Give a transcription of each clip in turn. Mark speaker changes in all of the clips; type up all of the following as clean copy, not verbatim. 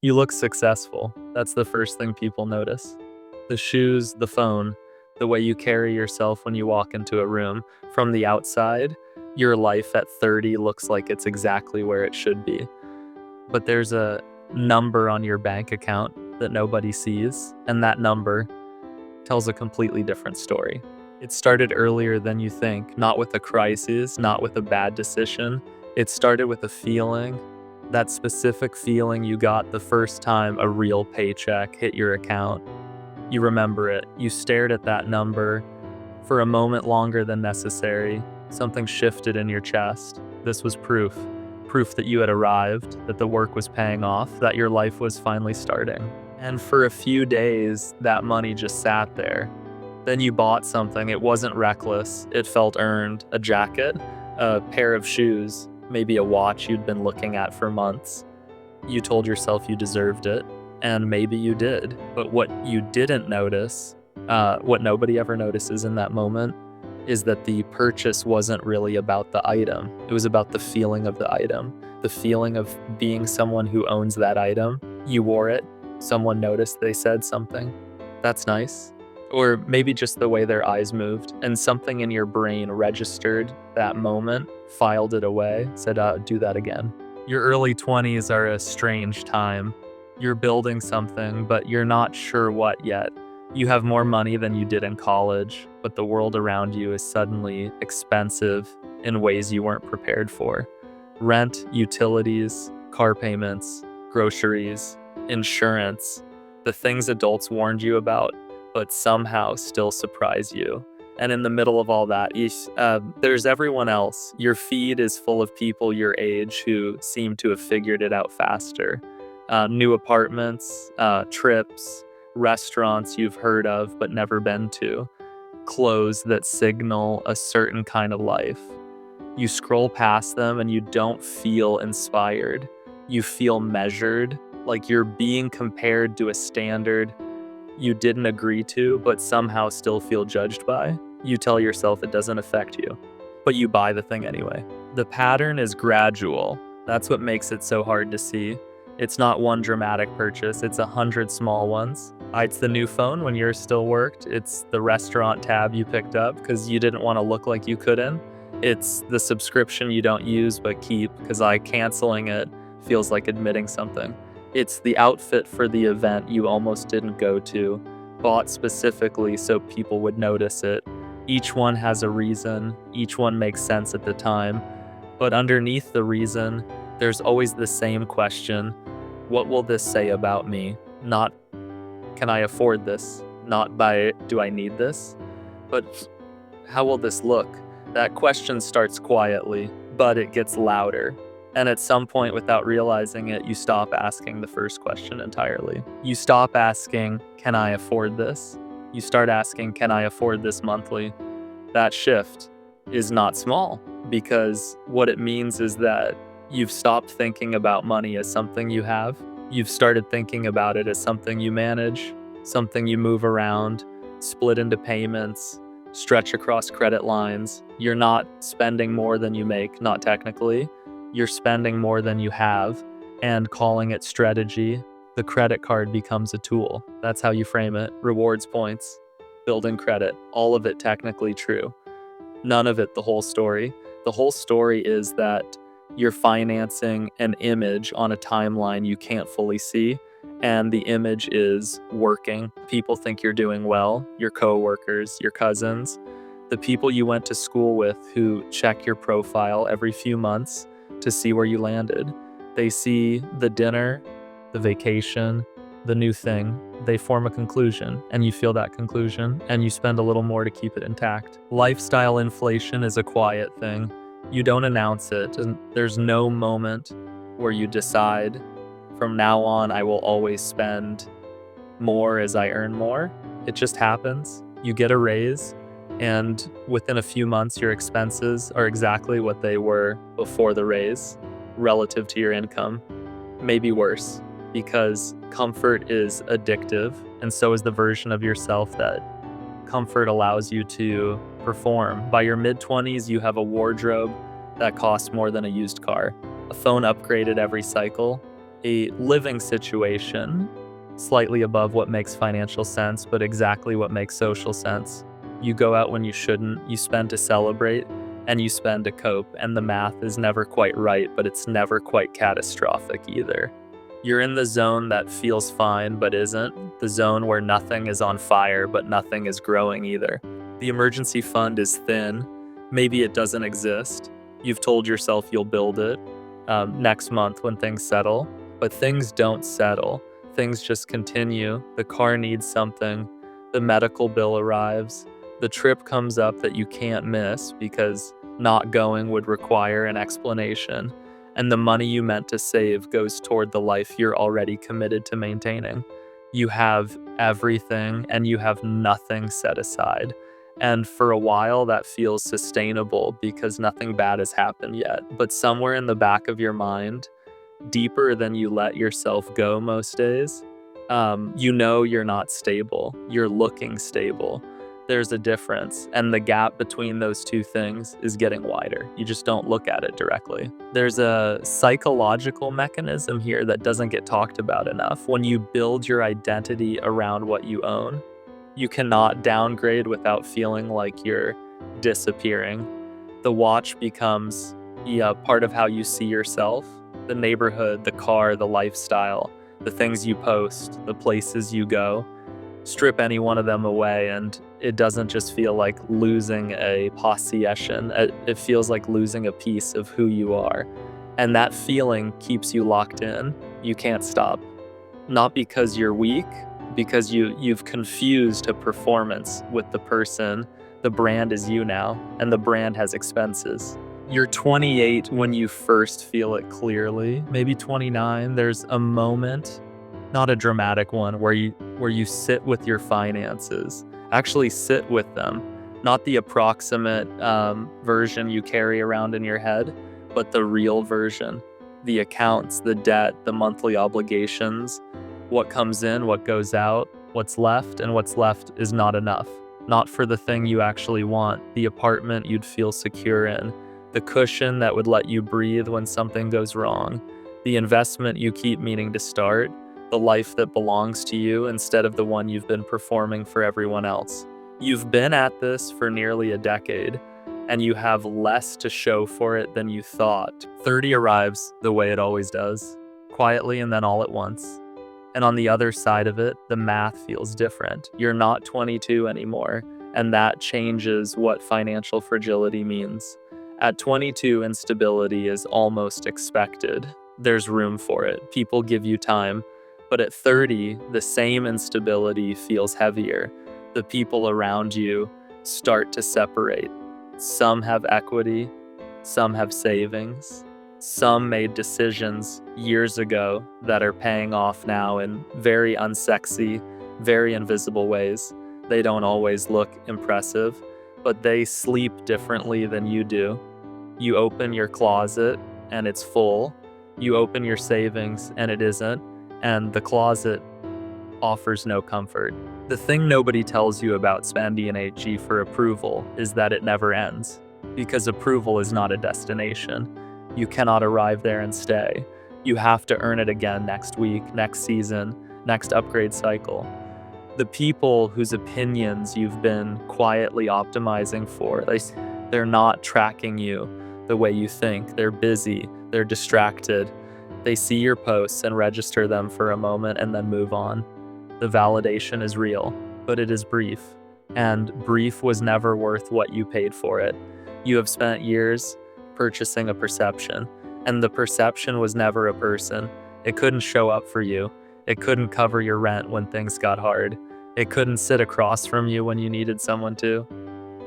Speaker 1: You look successful. That's the first thing people notice. The shoes, the phone, the way you carry yourself when you walk into a room. From the outside, your life at 30 looks like it's exactly where it should be. But there's a number on your bank account that nobody sees, and that number tells a completely different story. It started earlier than you think, not with a crisis, not with a bad decision. It started with a feeling, that specific feeling you got the first time a real paycheck hit your account. You remember it. You stared at that number for a moment longer than necessary. Something shifted in your chest. This was proof. Proof that you had arrived, that the work was paying off, that your life was finally starting. And for a few days, that money just sat there. Then you bought something. It wasn't reckless. It felt earned. A jacket, a pair of shoes, maybe a watch you'd been looking at for months. You told yourself you deserved it, and maybe you did. But what you didn't notice, what nobody ever notices in that moment, is that the purchase wasn't really about the item. It was about the feeling of the item, the feeling of being someone who owns that item. You wore it, someone noticed, they said something. That's nice. Or maybe just the way their eyes moved, and something in your brain registered that moment, filed it away, said, do that again. Your early 20s are a strange time. You're building something, but you're not sure what yet. You have more money than you did in college, but the world around you is suddenly expensive in ways you weren't prepared for. Rent, utilities, car payments, groceries, insurance, the things adults warned you about, but somehow still surprise you. And in the middle of all that, there's everyone else. Your feed is full of people your age who seem to have figured it out faster. New apartments, trips, restaurants you've heard of but never been to, clothes that signal a certain kind of life. You scroll past them and you don't feel inspired. You feel measured, like you're being compared to a standard you didn't agree to but somehow still feel judged by. You tell yourself it doesn't affect you, but you buy the thing anyway. The pattern is gradual. That's what makes it so hard to see. It's not one dramatic purchase, it's 100 small ones. It's the new phone when yours still worked. It's the restaurant tab you picked up because you didn't want to look like you couldn't. It's the subscription you don't use but keep because canceling it feels like admitting something. It's the outfit for the event you almost didn't go to, bought specifically so people would notice it. Each one has a reason, each one makes sense at the time, but underneath the reason, there's always the same question: what will this say about me? Not, can I afford this? Not by, do I need this? But how will this look? That question starts quietly, but it gets louder. And at some point, without realizing it, you stop asking the first question entirely. You stop asking, can I afford this? You start asking, can I afford this monthly? That shift is not small, because what it means is that you've stopped thinking about money as something you have. You've started thinking about it as something you manage, something you move around, split into payments, stretch across credit lines. You're not spending more than you make, not technically. You're spending more than you have, and calling it strategy. The credit card becomes a tool. That's how you frame it. Rewards points, building credit, all of it technically true. None of it the whole story. The whole story is that you're financing an image on a timeline you can't fully see, and the image is working. People think you're doing well, your coworkers, your cousins, the people you went to school with who check your profile every few months to see where you landed. They see the dinner, the vacation, the new thing. They form a conclusion, and you feel that conclusion, and you spend a little more to keep it intact. Lifestyle inflation is a quiet thing. You don't announce it, and there's no moment where you decide, from now on, I will always spend more as I earn more. It just happens. You get a raise, and within a few months, your expenses are exactly what they were before the raise, relative to your income. Maybe worse, because comfort is addictive, and so is the version of yourself that comfort allows you to perform. By your mid-20s, you have a wardrobe that costs more than a used car, a phone upgraded every cycle, a living situation slightly above what makes financial sense, but exactly what makes social sense. You go out when you shouldn't, you spend to celebrate, and you spend to cope, and the math is never quite right, but it's never quite catastrophic either. You're in the zone that feels fine but isn't, the zone where nothing is on fire but nothing is growing either. The emergency fund is thin, maybe it doesn't exist. You've told yourself you'll build it next month when things settle, but things don't settle. Things just continue. The car needs something, the medical bill arrives, the trip comes up that you can't miss because not going would require an explanation, and the money you meant to save goes toward the life you're already committed to maintaining. You have everything and you have nothing set aside. And for a while, that feels sustainable because nothing bad has happened yet. But somewhere in the back of your mind, deeper than you let yourself go most days, you know you're not stable. You're looking stable. There's a difference, and the gap between those two things is getting wider. You just don't look at it directly. There's a psychological mechanism here that doesn't get talked about enough. When you build your identity around what you own, you cannot downgrade without feeling like you're disappearing. The watch becomes part of how you see yourself, the neighborhood, the car, the lifestyle, the things you post, the places you go. Strip any one of them away, and it doesn't just feel like losing a possession. It feels like losing a piece of who you are. And that feeling keeps you locked in. You can't stop. Not because you're weak, because you've confused a performance with the person. The brand is you now, and the brand has expenses. You're 28 when you first feel it clearly, maybe 29. There's a moment, not a dramatic one, where you sit with your finances. Actually sit with them, not the approximate version you carry around in your head, but the real version. The accounts, the debt, the monthly obligations, what comes in, what goes out, what's left, and what's left is not enough. Not for the thing you actually want, the apartment you'd feel secure in, the cushion that would let you breathe when something goes wrong, the investment you keep meaning to start, the life that belongs to you instead of the one you've been performing for everyone else. You've been at this for nearly a decade, and you have less to show for it than you thought. 30 arrives the way it always does, quietly and then all at once. And on the other side of it, the math feels different. You're not 22 anymore, and that changes what financial fragility means. At 22, instability is almost expected. There's room for it. People give you time. But at 30, the same instability feels heavier. The people around you start to separate. Some have equity, some have savings. Some made decisions years ago that are paying off now in very unsexy, very invisible ways. They don't always look impressive, but they sleep differently than you do. You open your closet and it's full. You open your savings and it isn't. And the closet offers no comfort. The thing nobody tells you about Spandy and HG for approval is that it never ends, because approval is not a destination. You cannot arrive there and stay. You have to earn it again next week, next season, next upgrade cycle. The people whose opinions you've been quietly optimizing for, they're not tracking you the way you think. They're busy, they're distracted. They see your posts and register them for a moment and then move on. The validation is real, but it is brief. And brief was never worth what you paid for it. You have spent years purchasing a perception, and the perception was never a person. It couldn't show up for you. It couldn't cover your rent when things got hard. It couldn't sit across from you when you needed someone to.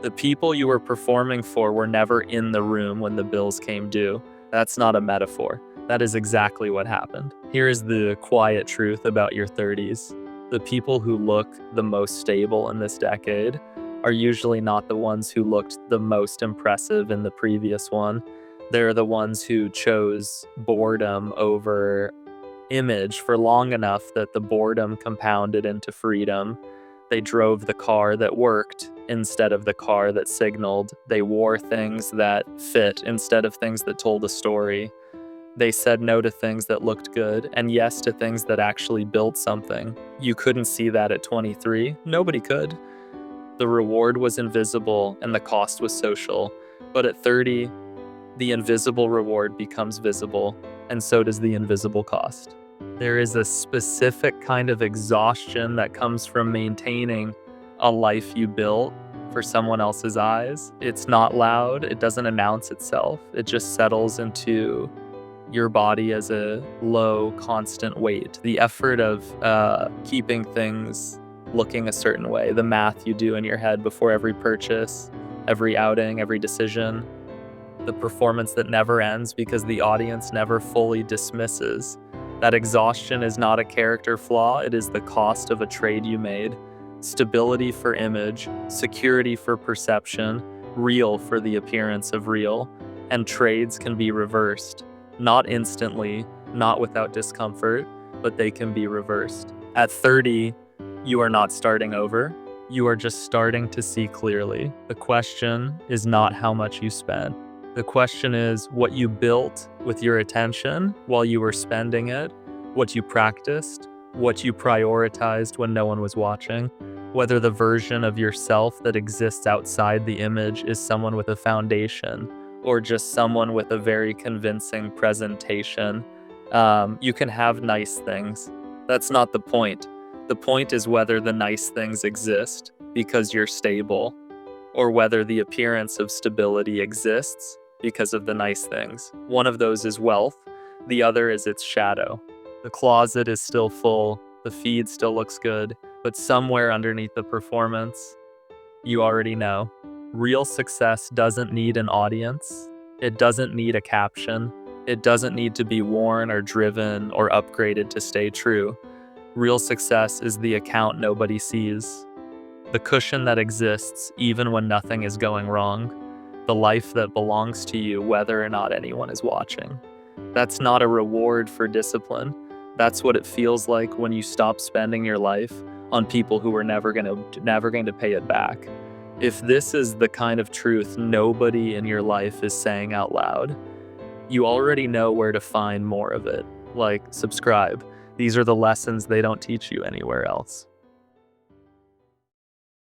Speaker 1: The people you were performing for were never in the room when the bills came due. That's not a metaphor. That is exactly what happened. Here is the quiet truth about your 30s. The people who look the most stable in this decade are usually not the ones who looked the most impressive in the previous one. They're the ones who chose boredom over image for long enough that the boredom compounded into freedom. They drove the car that worked instead of the car that signaled. They wore things that fit instead of things that told a story. They said no to things that looked good and yes to things that actually built something. You couldn't see that at 23. Nobody could. The reward was invisible and the cost was social. But at 30, the invisible reward becomes visible, and so does the invisible cost. There is a specific kind of exhaustion that comes from maintaining a life you built for someone else's eyes. It's not loud, it doesn't announce itself, it just settles into your body as a low, constant weight. The effort of keeping things looking a certain way, the math you do in your head before every purchase, every outing, every decision, the performance that never ends because the audience never fully dismisses. That exhaustion is not a character flaw, it is the cost of a trade you made. Stability for image, security for perception, real for the appearance of real, and trades can be reversed. Not instantly, not without discomfort, but they can be reversed. At 30, you are not starting over. You are just starting to see clearly. The question is not how much you spend. The question is what you built with your attention while you were spending it, what you practiced, what you prioritized when no one was watching, whether the version of yourself that exists outside the image is someone with a foundation or just someone with a very convincing presentation. You can have nice things. That's not the point. The point is whether the nice things exist because you're stable, or whether the appearance of stability exists because of the nice things. One of those is wealth, the other is its shadow. The closet is still full, the feed still looks good, but somewhere underneath the performance, you already know. Real success doesn't need an audience, it doesn't need a caption, it doesn't need to be worn or driven or upgraded to stay true. Real success is the account nobody sees, the cushion that exists even when nothing is going wrong, the life that belongs to you whether or not anyone is watching. That's not a reward for discipline. That's what it feels like when you stop spending your life on people who are never going to pay it back. If this is the kind of truth nobody in your life is saying out loud, you already know where to find more of it. Like, subscribe. These are the lessons they don't teach you anywhere else.